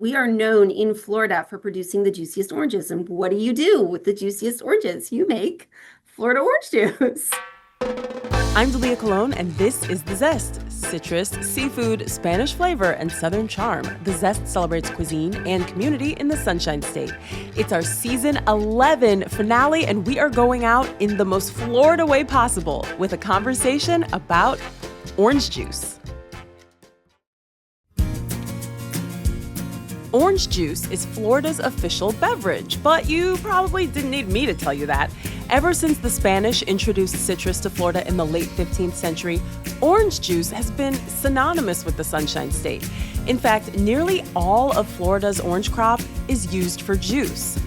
We are known in Florida for producing the juiciest oranges. And what do you do with the juiciest oranges? You make Florida orange juice. I'm Delia Colon, and this is The Zest. Citrus, seafood, Spanish flavor, and Southern charm. The Zest celebrates cuisine and community in the Sunshine State. It's our season 11 finale, and we are going out in the most Florida way possible with a conversation about orange juice. Orange juice is Florida's official beverage, but you probably didn't need me to tell you that. Ever since the Spanish introduced citrus to Florida in the late 15th century, orange juice has been synonymous with the Sunshine State. In fact, nearly all of Florida's orange crop is used for juice.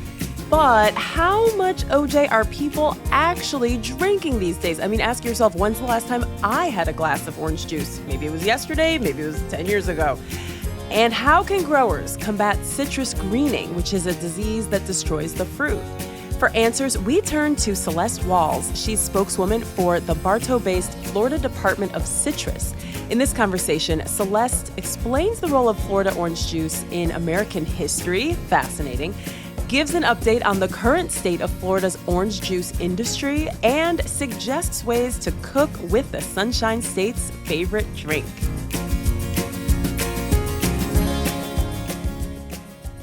But how much OJ are people actually drinking these days? I mean, ask yourself, when's the last time I had a glass of orange juice? Maybe it was yesterday, maybe it was 10 years ago. And how can growers combat citrus greening, which is a disease that destroys the fruit? For answers, we turn to Celéste Walls. She's spokeswoman for the Bartow-based Florida Department of Citrus. In this conversation, Celéste explains the role of Florida orange juice in American history, fascinating, gives an update on the current state of Florida's orange juice industry, and suggests ways to cook with the Sunshine State's favorite drink.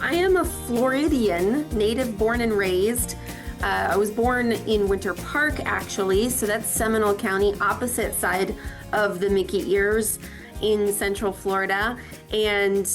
I am a Floridian, native born and raised. I was born in Winter Park, actually, so that's Seminole County, opposite side of the Mickey Ears in Central Florida. And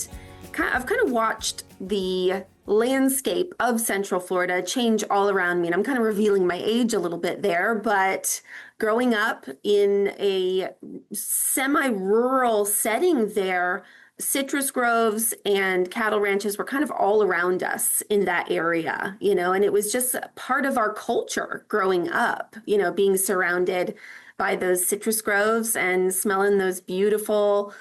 I've kind of watched the landscape of Central Florida change all around me. And I'm kind of revealing my age a little bit there, but growing up in a semi-rural setting there, citrus groves and cattle ranches were kind of all around us in that area, and it was just part of our culture growing up, being surrounded by those citrus groves and smelling those beautiful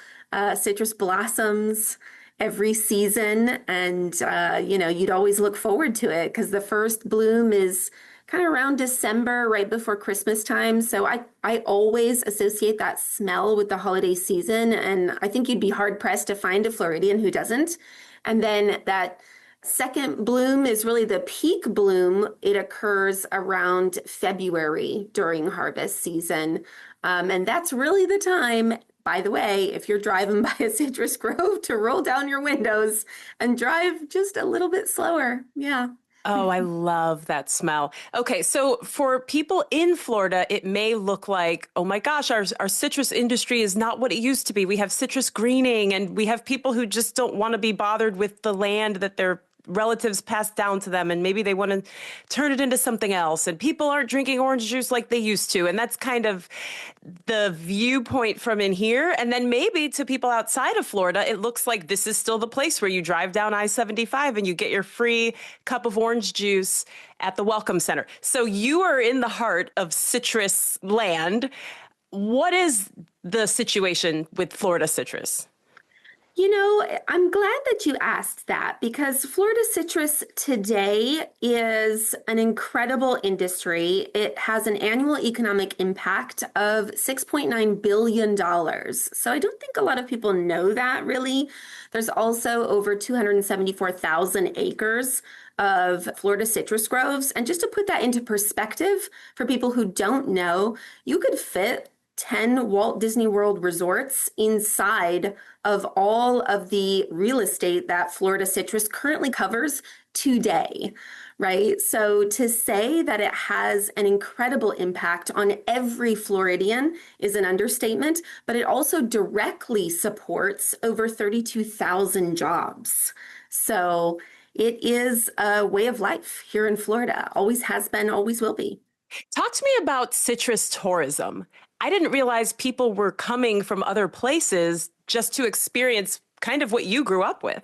citrus blossoms every season. And, you'd always look forward to it because the first bloom is kind of around December, right before Christmas time. So I always associate that smell with the holiday season. And I think you'd be hard pressed to find a Floridian who doesn't. And then that second bloom is really the peak bloom. It occurs around February during harvest season. And that's really the time, by the way, if you're driving by a citrus grove, to roll down your windows and drive just a little bit slower. Yeah. Oh, I love that smell. Okay, so for people in Florida, it may look like, oh my gosh, our citrus industry is not what it used to be. We have citrus greening, and we have people who just don't want to be bothered with the land that their relatives passed down to them, and maybe they want to turn it into something else. And people aren't drinking orange juice like they used to. And that's kind of the viewpoint from in here. And then maybe to people outside of Florida, it looks like this is still the place where you drive down I-75 and you get your free cup of orange juice at the Welcome Center. So you are in the heart of citrus land. What is the situation with Florida citrus? I'm glad that you asked that because Florida citrus today is an incredible industry. It has an annual economic impact of $6.9 billion. So I don't think a lot of people know that really. There's also over 274,000 acres of Florida citrus groves. And just to put that into perspective for people who don't know, you could fit 10 Walt Disney World resorts inside of all of the real estate that Florida citrus currently covers today, right? So to say that it has an incredible impact on every Floridian is an understatement, but it also directly supports over 32,000 jobs. So it is a way of life here in Florida, always has been, always will be. Talk to me about citrus tourism. I didn't realize people were coming from other places just to experience kind of what you grew up with.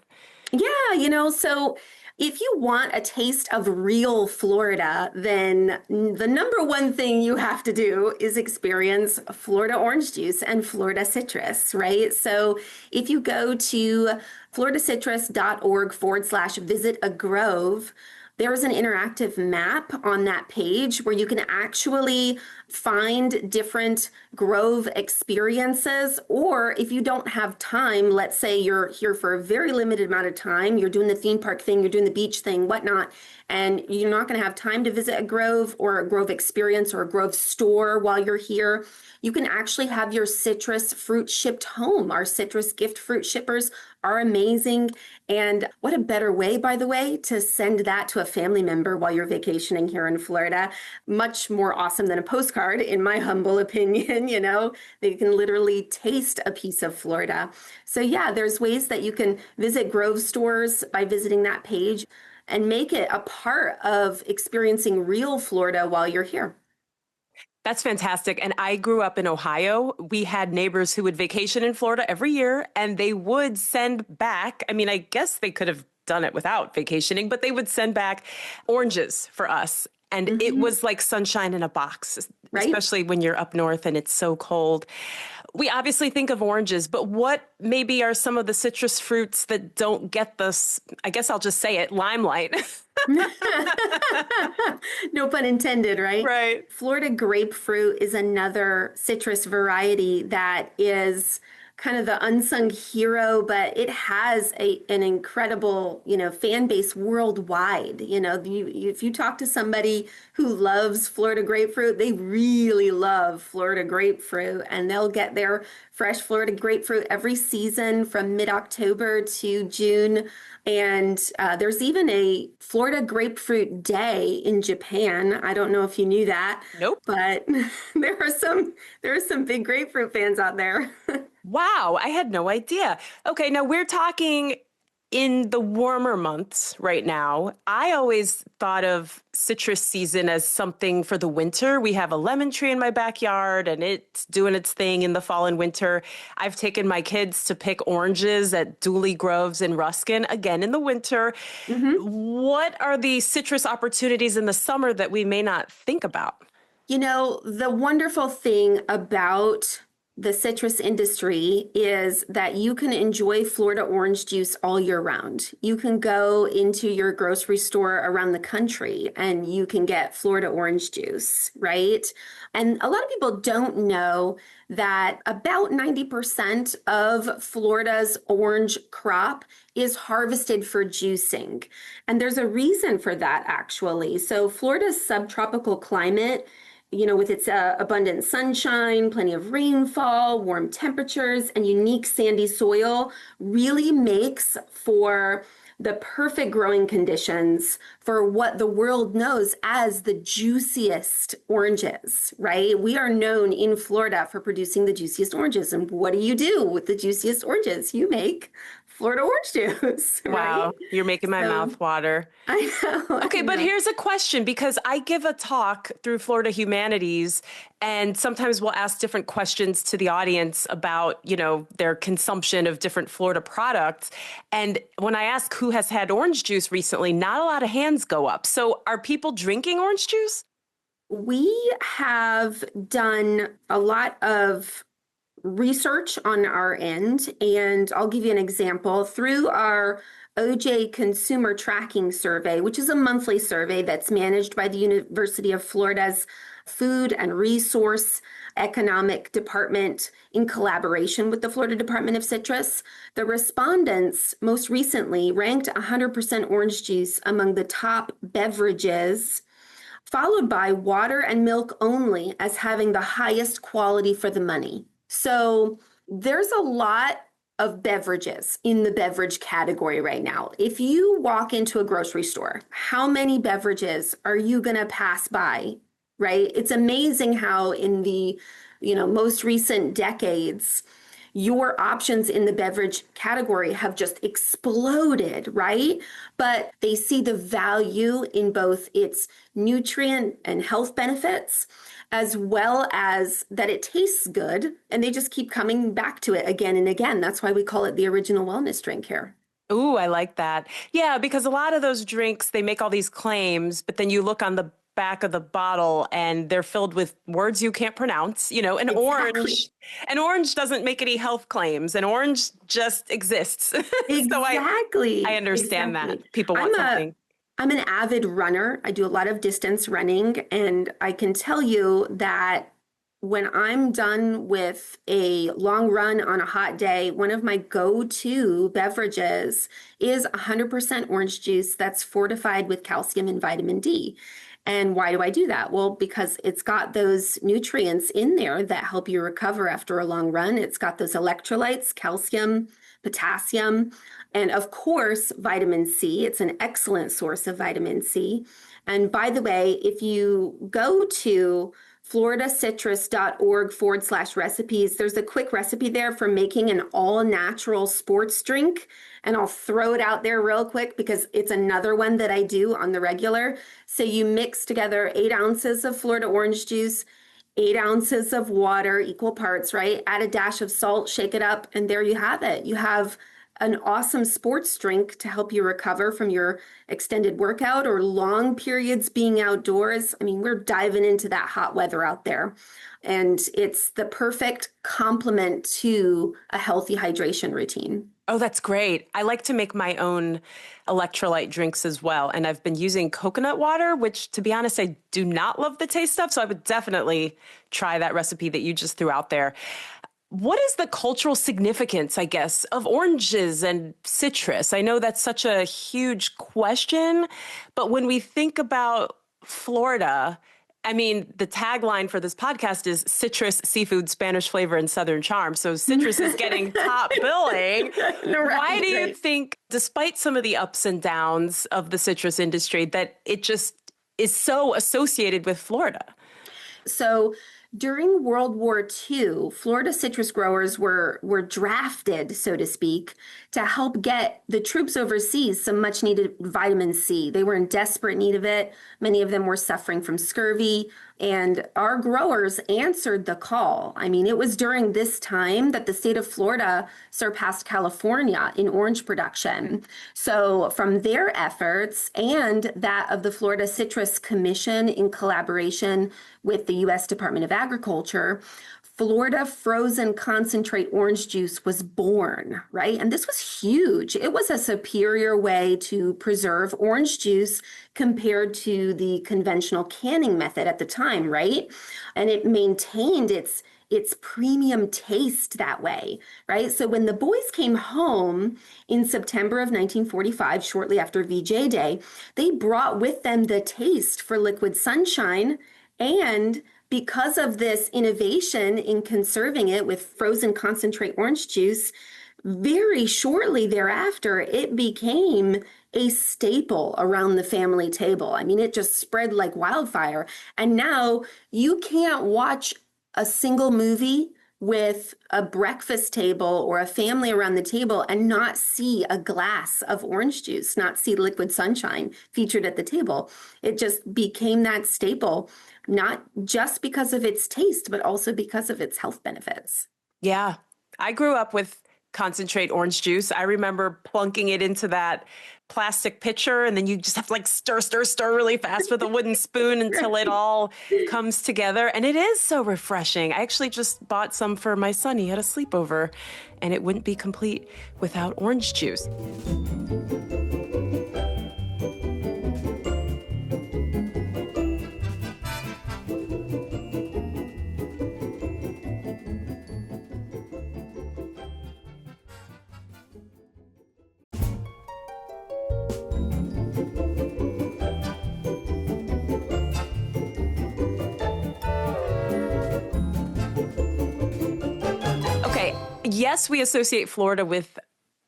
Yeah, so if you want a taste of real Florida, then the number one thing you have to do is experience Florida orange juice and Florida citrus, right? So if you go to floridacitrus.org/visit a grove, there is an interactive map on that page where you can actually find different grove experiences. Or if you don't have time, let's say you're here for a very limited amount of time, you're doing the theme park thing, you're doing the beach thing, whatnot, and you're not going to have time to visit a grove or a grove experience or a grove store while you're here, you can actually have your citrus fruit shipped home. Our citrus gift fruit shippers are amazing. And what a better way, by the way, to send that to a family member while you're vacationing here in Florida. Much more awesome than a postcard, in my humble opinion. They can literally taste a piece of Florida. So yeah, there's ways that you can visit grove stores by visiting that page and make it a part of experiencing real Florida while you're here. That's fantastic. And I grew up in Ohio. We had neighbors who would vacation in Florida every year, and they would send back, I mean, I guess they could have done it without vacationing, but they would send back oranges for us. And it was like sunshine in a box, Right? especially when you're up north and it's so cold. We obviously think of oranges, but what maybe are some of the citrus fruits that don't get this, I guess I'll just say it, limelight? No pun intended, right? Right. Florida grapefruit is another citrus variety that is kind of the unsung hero, but it has an incredible, fan base worldwide. If you talk to somebody who loves Florida grapefruit, they really love Florida grapefruit, and they'll get their fresh Florida grapefruit every season from mid-October to June. And there's even a Florida Grapefruit Day in Japan. I don't know if you knew that. Nope. But there are some big grapefruit fans out there. Wow, I had no idea. Okay, now we're talking in the warmer months right now. I always thought of citrus season as something for the winter. We have a lemon tree in my backyard and it's doing its thing in the fall and winter. I've taken my kids to pick oranges at Dooley Groves in Ruskin, again in the winter. What are the citrus opportunities in the summer that we may not think about? The wonderful thing about the citrus industry is that you can enjoy Florida orange juice all year round. You can go into your grocery store around the country and you can get Florida orange juice, right? And a lot of people don't know that about 90% of Florida's orange crop is harvested for juicing. And there's a reason for that, actually. So Florida's subtropical climate, with its abundant sunshine, plenty of rainfall, warm temperatures, and unique sandy soil, really makes for the perfect growing conditions for what the world knows as the juiciest oranges, right? We are known in Florida for producing the juiciest oranges. And what do you do with the juiciest oranges? You make Florida orange juice. Wow, right? you're making my mouth water. I know. Okay, but here's a question, because I give a talk through Florida Humanities, and sometimes we'll ask different questions to the audience about, their consumption of different Florida products. And when I ask who has had orange juice recently, not a lot of hands go up. So are people drinking orange juice? We have done a lot of research on our end, and I'll give you an example. Through our OJ Consumer Tracking Survey, which is a monthly survey that's managed by the University of Florida's Food and Resource Economic Department in collaboration with the Florida Department of Citrus, the respondents most recently ranked 100% orange juice among the top beverages, followed by water and milk only as having the highest quality for the money. So there's a lot of beverages in the beverage category right now. If you walk into a grocery store, how many beverages are you going to pass by, right? It's amazing how in the, most recent decades, your options in the beverage category have just exploded, right? But they see the value in both its nutrient and health benefits, as well as that it tastes good, and they just keep coming back to it again and again. That's why we call it the original wellness drink here. Ooh, I like that. Yeah, because a lot of those drinks, they make all these claims, but then you look on the back of the bottle and they're filled with words you can't pronounce. An orange doesn't make any health claims. An orange just exists. Exactly. So I understand that people want something. I'm an avid runner. I do a lot of distance running, and I can tell you that when I'm done with a long run on a hot day, one of my go-to beverages is 100% orange juice that's fortified with calcium and vitamin D. And why do I do that? Well, because it's got those nutrients in there that help you recover after a long run. It's got those electrolytes, calcium, potassium, and of course, vitamin C. It's an excellent source of vitamin C. And by the way, if you go to floridacitrusorg/recipes, there's a quick recipe there for making an all natural sports drink. And I'll throw it out there real quick because it's another one that I do on the regular. So you mix together 8 ounces of Florida orange juice, 8 ounces of water, equal parts, right? Add a dash of salt, shake it up, and there you have it. You have an awesome sports drink to help you recover from your extended workout or long periods being outdoors. I mean, we're diving into that hot weather out there, and it's the perfect complement to a healthy hydration routine. Oh, that's great. I like to make my own electrolyte drinks as well. And I've been using coconut water, which, to be honest, I do not love the taste of. So I would definitely try that recipe that you just threw out there. What is the cultural significance, I guess, of oranges and citrus? I know that's such a huge question, but when we think about Florida, I mean, the tagline for this podcast is citrus, seafood, Spanish flavor, and Southern charm. So citrus is getting top billing. Why do you think, despite some of the ups and downs of the citrus industry, that it just is so associated with Florida? So during World War II, Florida citrus growers were drafted, so to speak, to help get the troops overseas some much needed vitamin C. They were in desperate need of it. Many of them were suffering from scurvy, and our growers answered the call. I mean, it was during this time that the state of Florida surpassed California in orange production. So from their efforts and that of the Florida Citrus Commission in collaboration with the U.S. Department of Agriculture, Florida frozen concentrate orange juice was born, right? And this was huge. It was a superior way to preserve orange juice compared to the conventional canning method at the time, right? And it maintained its premium taste that way, right? So when the boys came home in September of 1945, shortly after VJ Day, they brought with them the taste for liquid sunshine. And because of this innovation in conserving it with frozen concentrate orange juice, very shortly thereafter, it became a staple around the family table. I mean, it just spread like wildfire. And now you can't watch a single movie with a breakfast table or a family around the table and not see a glass of orange juice, not see liquid sunshine featured at the table. It just became that staple, not just because of its taste, but also because of its health benefits. Yeah, I grew up with concentrate orange juice. I remember plunking it into that plastic pitcher, and then you just have to like stir really fast with a wooden spoon until it all comes together. And it is so refreshing. I actually just bought some for my son. He had a sleepover, and it wouldn't be complete without orange juice. Yes, we associate Florida with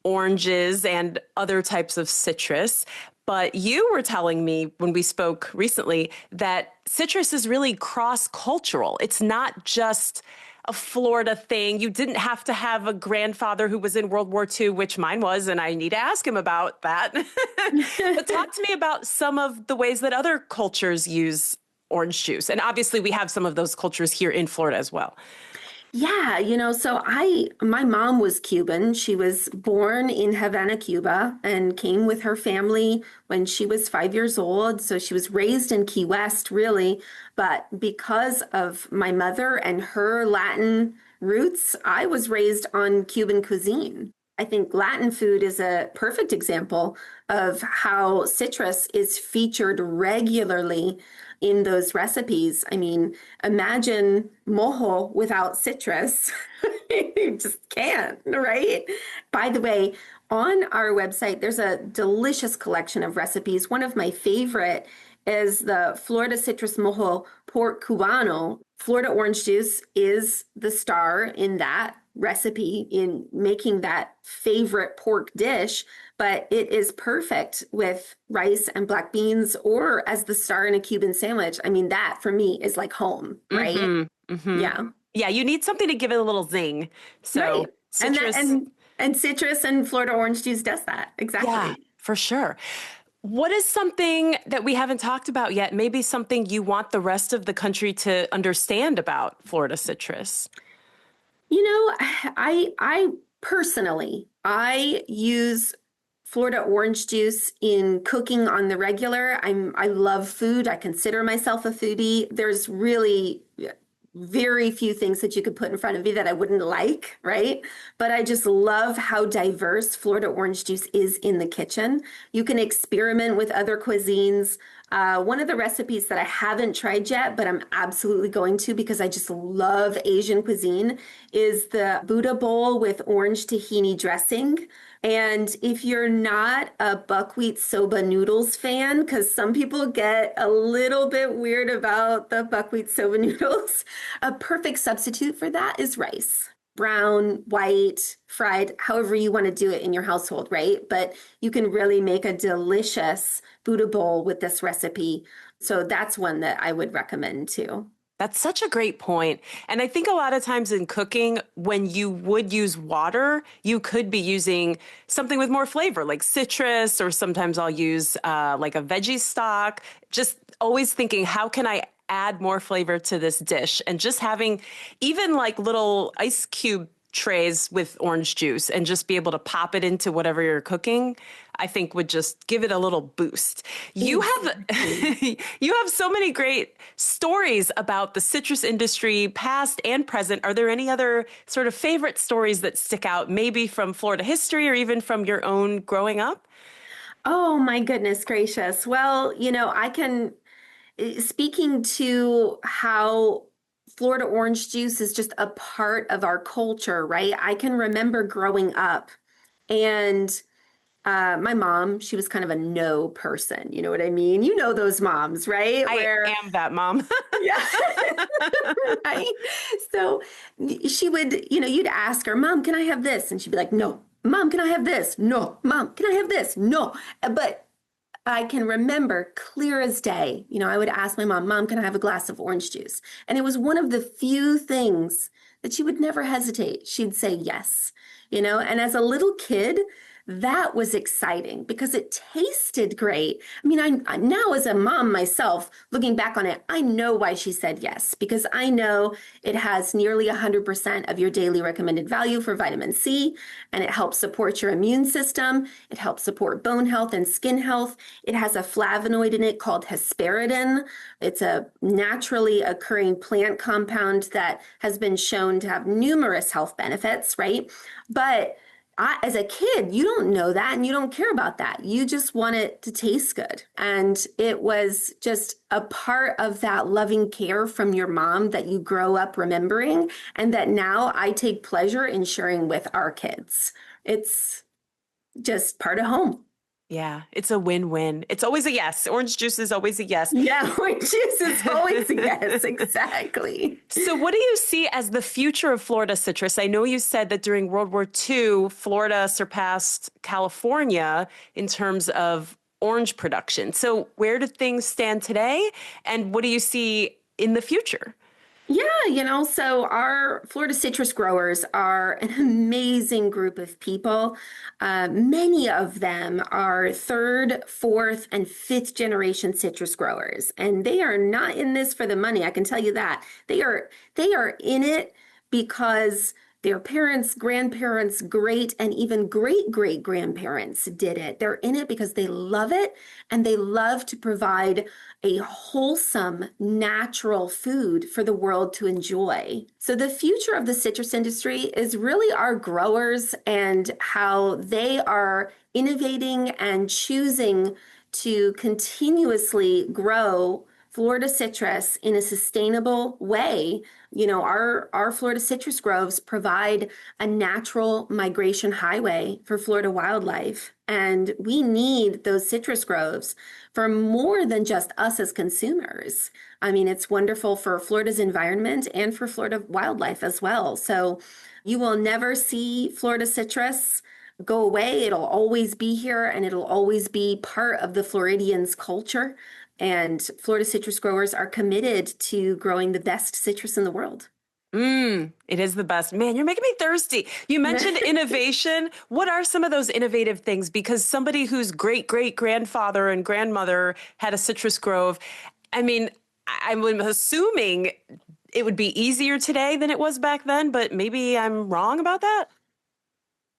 oranges and other types of citrus, but you were telling me when we spoke recently that citrus is really cross-cultural. It's not just a Florida thing. You didn't have to have a grandfather who was in World War II, which mine was, and I need to ask him about that. But talk to me about some of the ways that other cultures use orange juice. And obviously we have some of those cultures here in Florida as well. Yeah, so my mom was Cuban. She was born in Havana, Cuba, and came with her family when she was 5 years old. So she was raised in Key West, really. But because of my mother and her Latin roots, I was raised on Cuban cuisine. I think Latin food is a perfect example of how citrus is featured regularly in those recipes. I mean, imagine mojo without citrus. You just can't, right? By the way, on our website, there's a delicious collection of recipes. One of my favorite is the Florida Citrus Mojo Pork Cubano. Florida orange juice is the star in that recipe in making that favorite pork dish, but it is perfect with rice and black beans or as the star in a Cuban sandwich. I mean, that for me is like home, right? Yeah. Yeah, you need something to give it a little zing. So Right. citrus. And citrus and Florida orange juice does that. Yeah, Exactly. for sure. What is something that we haven't talked about yet? Maybe something you want the rest of the country to understand about Florida citrus? You know, I personally I use Florida orange juice in cooking on the regular. I love food. I consider myself a foodie. There's really very few things that you could put in front of me that I wouldn't like, right? But I just love how diverse Florida orange juice is in the kitchen. You can experiment with other cuisines. One of the recipes that I haven't tried yet, but I'm absolutely going to because I just love Asian cuisine, is the Buddha bowl with orange tahini dressing. And if you're not a buckwheat soba noodles fan, because some people get a little bit weird about the buckwheat soba noodles, a perfect substitute for that is rice. Brown, white, fried, however you want to do it in your household, right? But you can really make a delicious Buddha bowl with this recipe. So that's one that I would recommend too. That's such a great point. And I think a lot of times in cooking, when you would use water, you could be using something with more flavor, like citrus, or sometimes I'll use like a veggie stock. Just always thinking, how can I add more flavor to this dish? And just having even like little ice cube trays with orange juice and just be able to pop it into whatever you're cooking, I think would just give it a little boost. You have you have so many great stories about the citrus industry, past and present. Are there any other sort of favorite stories that stick out, maybe from Florida history or even from your own growing up? Oh my goodness gracious. Well, I can, speaking to how Florida orange juice is just a part of our culture, right? I can remember growing up and my mom, she was kind of a no person. You know what I mean? You know those moms, right? I am that mom. Yeah. Right. So she would, you'd ask her, Mom, can I have this? And she'd be like, No. Mom, can I have this? No. Mom, can I have this? No. But I can remember clear as day, I would ask my mom, Mom, can I have a glass of orange juice? And it was one of the few things that she would never hesitate. She'd say yes, and as a little kid, that was exciting because it tasted great. I mean, I now as a mom myself, looking back on it, I know why she said yes, because I know it has nearly 100% of your daily recommended value for vitamin C, and it helps support your immune system. It helps support bone health and skin health. It has a flavonoid in it called hesperidin. It's a naturally occurring plant compound that has been shown to have numerous health benefits, right? But as a kid, you don't know that and you don't care about that. You just want it to taste good. And it was just a part of that loving care from your mom that you grow up remembering and that now I take pleasure in sharing with our kids. It's just part of home. Yeah, it's a win-win. It's always a yes. Orange juice is always a yes. Yeah, orange juice is always a yes, exactly. So what do you see as the future of Florida citrus? I know you said that during World War II, Florida surpassed California in terms of orange production. So where do things stand today? And what do you see in the future? Yeah, so our Florida citrus growers are an amazing group of people. Many of them are third, fourth, and fifth generation citrus growers, and they are not in this for the money. I can tell you that they are in it because Their parents, grandparents, great, and even great great grandparents did it. They're in it because they love it and they love to provide a wholesome, natural food for the world to enjoy. So, the future of the citrus industry is really our growers and how they are innovating and choosing to continuously grow Florida citrus in a sustainable way. Our Florida citrus groves provide a natural migration highway for Florida wildlife. And we need those citrus groves for more than just us as consumers. I mean, it's wonderful for Florida's environment and for Florida wildlife as well. So you will never see Florida citrus go away. It'll always be here and it'll always be part of the Floridians' culture. And Florida citrus growers are committed to growing the best citrus in the world. It is the best. Man, you're making me thirsty. You mentioned innovation. What are some of those innovative things? Because somebody whose great great grandfather and grandmother had a citrus grove, I mean, I'm assuming it would be easier today than it was back then, but maybe I'm wrong about that.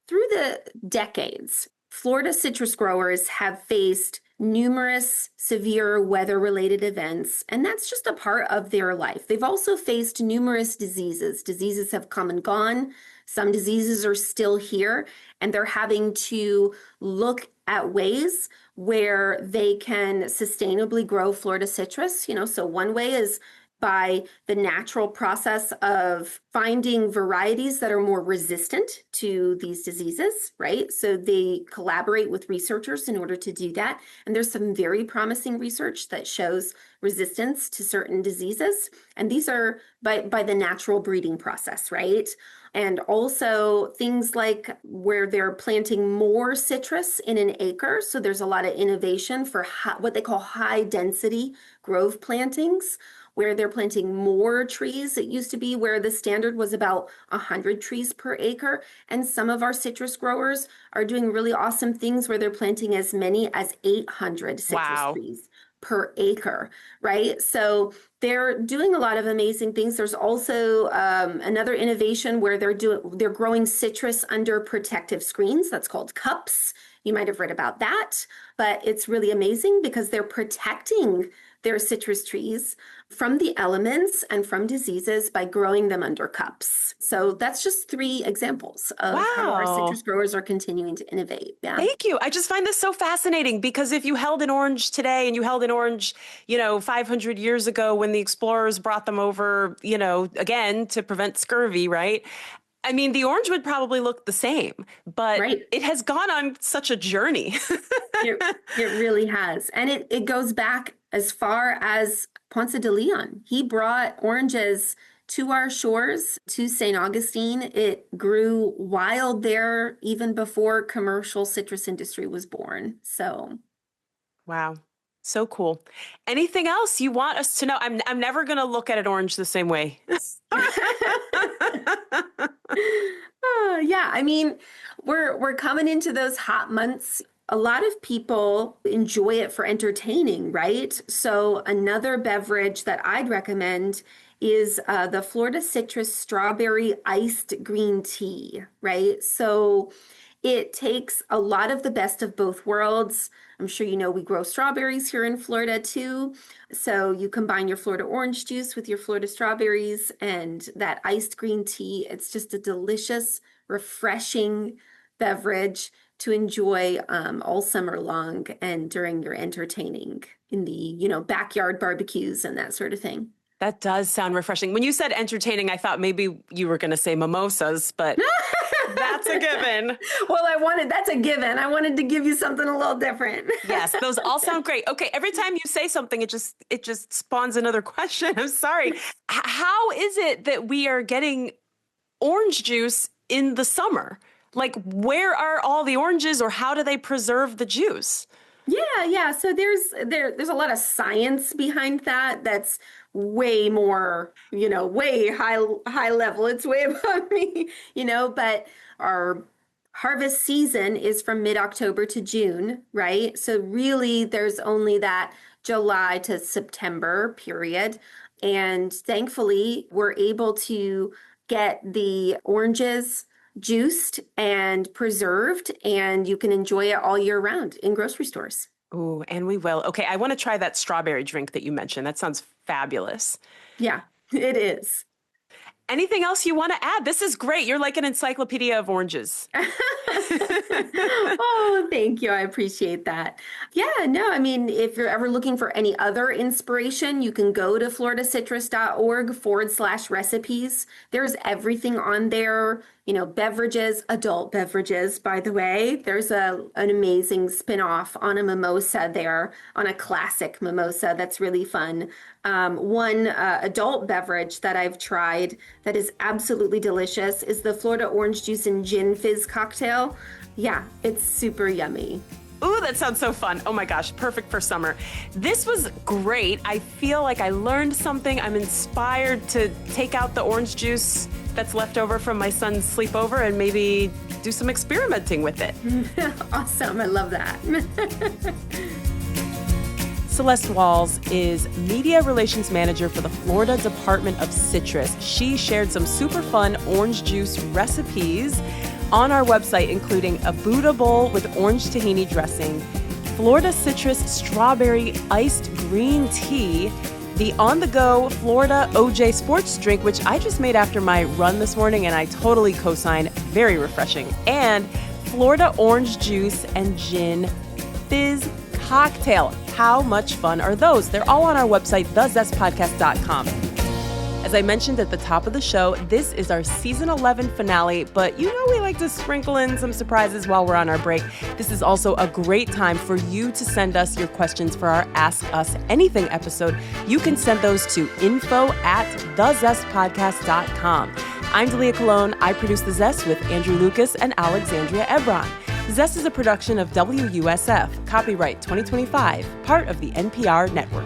Through the decades, Florida citrus growers have faced numerous severe weather-related events, and that's just a part of their life. They've also faced numerous diseases. Diseases have come and gone. Some diseases are still here, and they're having to look at ways where they can sustainably grow Florida citrus. So one way is by the natural process of finding varieties that are more resistant to these diseases, right? So they collaborate with researchers in order to do that. And there's some very promising research that shows resistance to certain diseases. And these are by the natural breeding process, right? And also things like where they're planting more citrus in an acre. So there's a lot of innovation for what they call high density grove plantings, where they're planting more trees. It used to be where the standard was about 100 trees per acre. And some of our citrus growers are doing really awesome things where they're planting as many as 800 citrus trees per acre, right? So they're doing a lot of amazing things. There's also another innovation where they're growing citrus under protective screens. That's called cups. You might have read about that, but it's really amazing because they're protecting their citrus trees from the elements and from diseases by growing them under cups. So that's just 3 examples of how our citrus growers are continuing to innovate. Yeah. Thank you. I just find this so fascinating because if you held an orange today and you held an orange, 500 years ago when the explorers brought them over, again, to prevent scurvy, right? I mean, the orange would probably look the same, but It has gone on such a journey. It really has. And it goes back as far as Ponce de Leon. He brought oranges to our shores, to St. Augustine. It grew wild there even before commercial citrus industry was born. So, wow. So cool. Anything else you want us to know? I'm never going to look at an orange the same way. Yeah, I mean, we're coming into those hot months. A lot of people enjoy it for entertaining, right? So another beverage that I'd recommend is the Florida Citrus Strawberry Iced Green Tea, right? So it takes a lot of the best of both worlds. I'm sure you know we grow strawberries here in Florida too. So you combine your Florida orange juice with your Florida strawberries and that iced green tea. It's just a delicious, refreshing beverage to enjoy all summer long and during your entertaining in the, backyard barbecues and that sort of thing. That does sound refreshing. When you said entertaining, I thought maybe you were going to say mimosas, but that's a given. Well, that's a given. I wanted to give you something a little different. Yes, those all sound great. Okay, every time you say something, it just spawns another question. I'm sorry. How is it that we are getting orange juice in the summer? Like, where are all the oranges, or how do they preserve the juice? Yeah. So there's a lot of science behind that. That's way more, way high level. It's way above me, but our harvest season is from mid-October to June, right? So really there's only that July to September period. And thankfully we're able to get the oranges juiced and preserved, and you can enjoy it all year round in grocery stores. Ooh, and we will. Okay, I want to try that strawberry drink that you mentioned. That sounds fabulous. Yeah, it is. Anything else you want to add? This is great. You're like an encyclopedia of oranges. Oh, thank you. I appreciate that. Yeah, no, I mean, if you're ever looking for any other inspiration, you can go to floridacittrus.org/recipes. There's everything on there, beverages, adult beverages, by the way. There's an amazing spin-off on a mimosa there, on a classic mimosa that's really fun. One adult beverage that I've tried that is absolutely delicious is the Florida orange juice and gin fizz cocktail. Yeah, it's super yummy. Ooh, that sounds so fun. Oh my gosh, perfect for summer. This was great. I feel like I learned something. I'm inspired to take out the orange juice that's left over from my son's sleepover and maybe do some experimenting with it. Awesome. I love that. Celéste Walls is Media Relations Manager for the Florida Department of Citrus. She shared some super fun orange juice recipes on our website, including a Buddha bowl with orange tahini dressing, Florida citrus strawberry iced green tea, the on-the-go Florida OJ sports drink, which I just made after my run this morning, and I totally co-sign, very refreshing, and Florida orange juice and gin fizz cocktail. How much fun are those? They're all on our website, thezestpodcast.com. As I mentioned at the top of the show, this is our season 11 finale, but we like to sprinkle in some surprises while we're on our break. This is also a great time for you to send us your questions for our Ask Us Anything episode. You can send those to info@thezestpodcast.com. I'm Delia Colon. I produce The Zest with Andrew Lucas and Alexandria Ebron. Zest is a production of WUSF, copyright 2025, part of the NPR network.